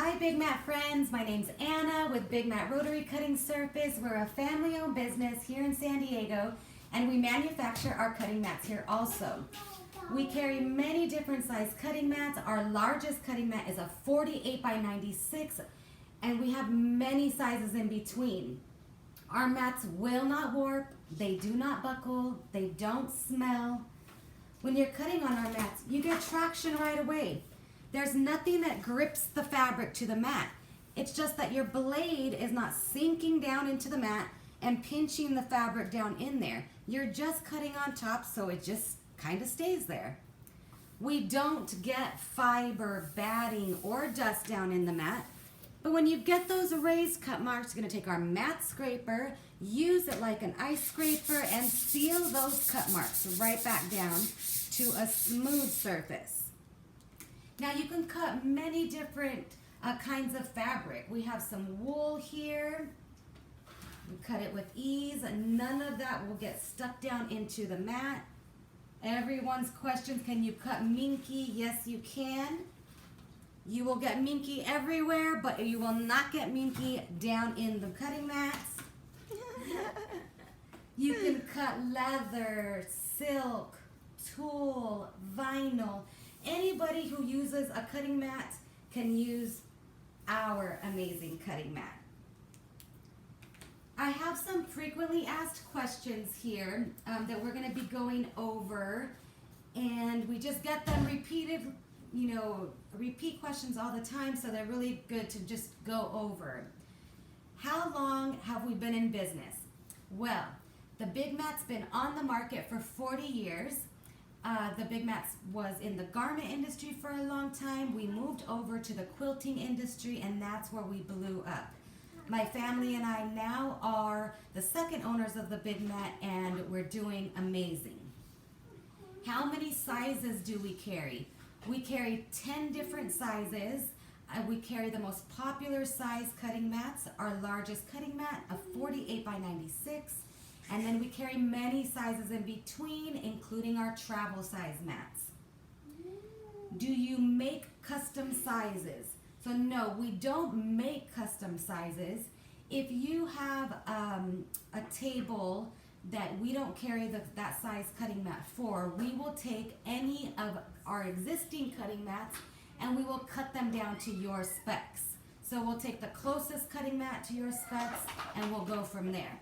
Hi Big Mat friends, my name's Anna with Big Mat Rotary Cutting Surface. We're a family-owned business here in San Diego and we manufacture our cutting mats here also. We carry many different size cutting mats. Our largest cutting mat is a 48 by 96 and we have many sizes in between. Our mats will not warp, they do not buckle, they don't smell. When you're cutting on our mats, you get traction right away. There's nothing that grips the fabric to the mat. It's just that your blade is not sinking down into the mat and pinching the fabric down in there. You're just cutting on top, so it just kind of stays there. We don't get fiber, batting, or dust down in the mat. But when you get those raised cut marks, you're gonna take our mat scraper, use it like an ice scraper, and seal those cut marks right back down to a smooth surface. Now you can cut many different kinds of fabric. We have some wool here. You cut it with ease. None of that will get stuck down into the mat. Everyone's questions, can you cut minky? Yes, you can. You will get minky everywhere, but you will not get minky down in the cutting mats. You can cut leather, silk, tulle, vinyl. Anybody who uses a cutting mat can use our amazing cutting mat. I have some frequently asked questions here that we're going to be going over, and we just get them repeated, repeat questions all the time, so they're really good to just go over. How long have we been in business? Well, the Big Mat's been on the market for 40 years. The Big Mats was in the garment industry for a long time. We moved over to the quilting industry, and that's where we blew up. My family and I now are the second owners of the Big Mat, and we're doing amazing. How many sizes do we carry? We carry 10 different sizes. We carry the most popular size cutting mats. Our largest cutting mat, a 48 by 96. And then we carry many sizes in between, including our travel size mats. Do you make custom sizes? So no, we don't make custom sizes. If you have a table that we don't carry that size cutting mat for, we will take any of our existing cutting mats and we will cut them down to your specs. So we'll take the closest cutting mat to your specs and we'll go from there.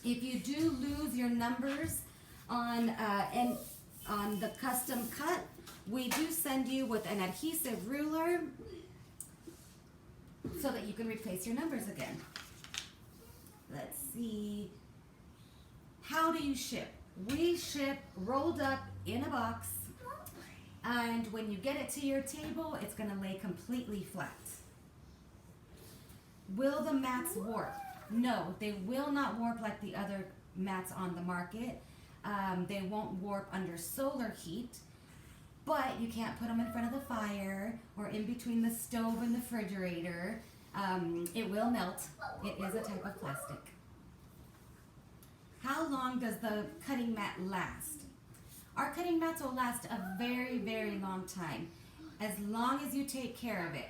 If you do lose your numbers on the custom cut, we do send you with an adhesive ruler so that you can replace your numbers again. Let's see. How do you ship? We ship rolled up in a box, and when you get it to your table, it's going to lay completely flat. Will the mats warp? No, they will not warp like the other mats on the market. They won't warp under solar heat, but you can't put them in front of the fire or in between the stove and the refrigerator. It will melt. It is a type of plastic. How long does the cutting mat last? Our cutting mats will last a very, very long time, as long as you take care of it.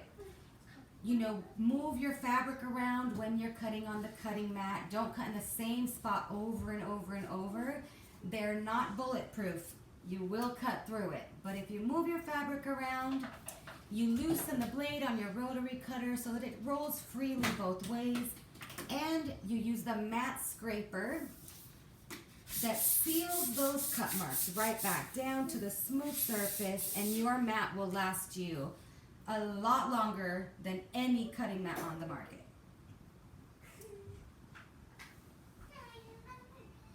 Move your fabric around when you're cutting on the cutting mat. Don't cut in the same spot over and over and over. They're not bulletproof. You will cut through it. But if you move your fabric around, you loosen the blade on your rotary cutter so that it rolls freely both ways. And you use the mat scraper that seals those cut marks right back down to the smooth surface, and your mat will last you a lot longer than any cutting mat on the market.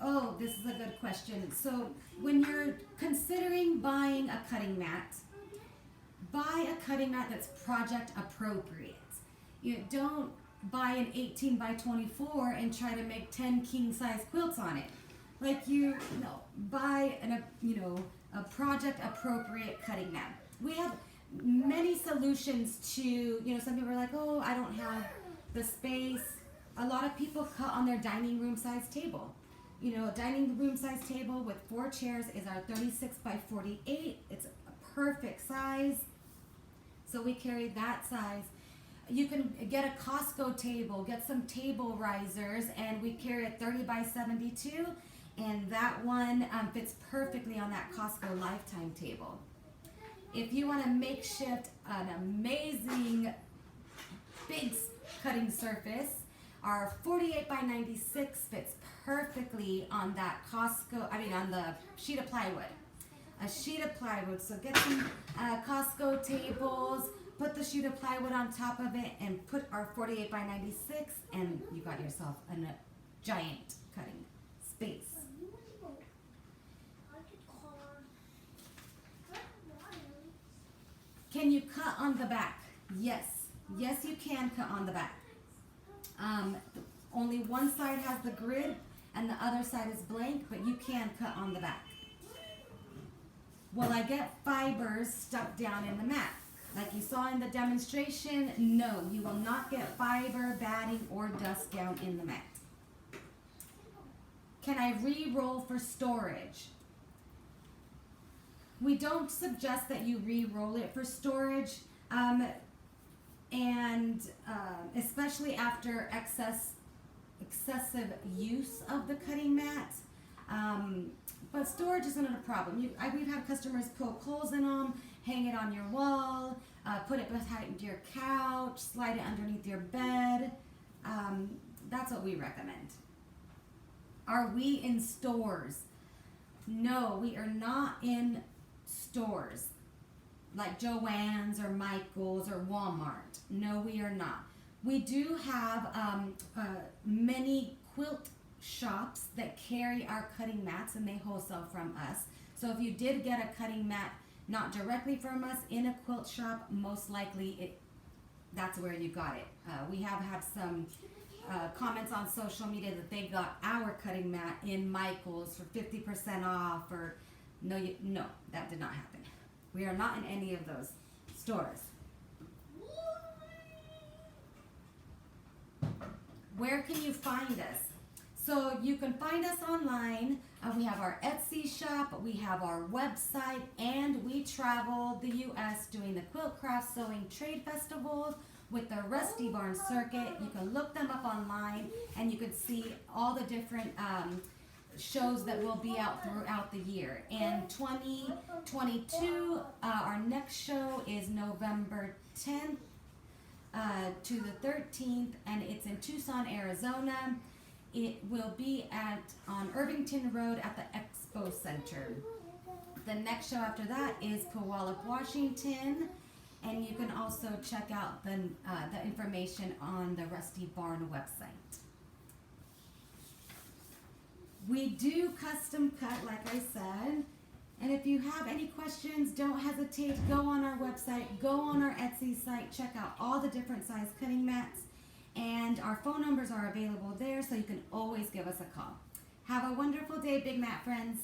Oh, this is a good question. So when you're considering buying a cutting mat, buy a cutting mat that's project appropriate. You don't buy an 18 by 24 and try to make 10 king size quilts on it. Buy a project appropriate cutting mat. We have many solutions to, some people are like, oh, I don't have the space. A lot of people cut on their dining room size table. A dining room size table with 4 chairs is our 36 by 48. It's a perfect size. So we carry that size. You can get a Costco table, get some table risers, and we carry a 30 by 72, and that one fits perfectly on that Costco lifetime table. If you want to makeshift an amazing big cutting surface, our 48 by 96 fits perfectly on that on the sheet of plywood. A sheet of plywood. So get some Costco tables, put the sheet of plywood on top of it, and put our 48 by 96, and you got yourself a giant cutting space. Can you cut on the back? Yes. Yes, you can cut on the back. Only one side has the grid and the other side is blank, but you can cut on the back. Will I get fibers stuck down in the mat? Like you saw in the demonstration, no, you will not get fiber, batting, or dust down in the mat. Can I re-roll for storage? We don't suggest that you re-roll it for storage, especially after excessive use of the cutting mat. But storage isn't a problem. We've had customers poke holes in them, hang it on your wall, put it behind your couch, slide it underneath your bed. That's what we recommend. Are we in stores? No, we are not in stores like Joann's or Michael's or Walmart. No, we are not. We do have many quilt shops that carry our cutting mats, and they wholesale from us. So if you did get a cutting mat not directly from us in a quilt shop, most likely that's where you got it. We have had some comments on social media that they got our cutting mat in Michael's for 50% off, or no, that did not happen. We are not in any of those stores. Where can you find us? So you can find us online. We have our Etsy shop, we have our website, and we travel the U.S. doing the Quilt Craft Sewing Trade Festivals with the Rusty Barn Circuit. You can look them up online, and you can see all the different shows that will be out throughout the year. In 2022, our next show is November 10th to the 13th, and it's in Tucson, Arizona. It will be on Irvington Road at the Expo Center. The next show after that is Puyallup, Washington, and you can also check out the information on the Rusty Barn website. We do custom cut, like I said, and if you have any questions, don't hesitate. Go on our website, go on our Etsy site, check out all the different size cutting mats, and our phone numbers are available there, so you can always give us a call. Have a wonderful day, Big Mat friends.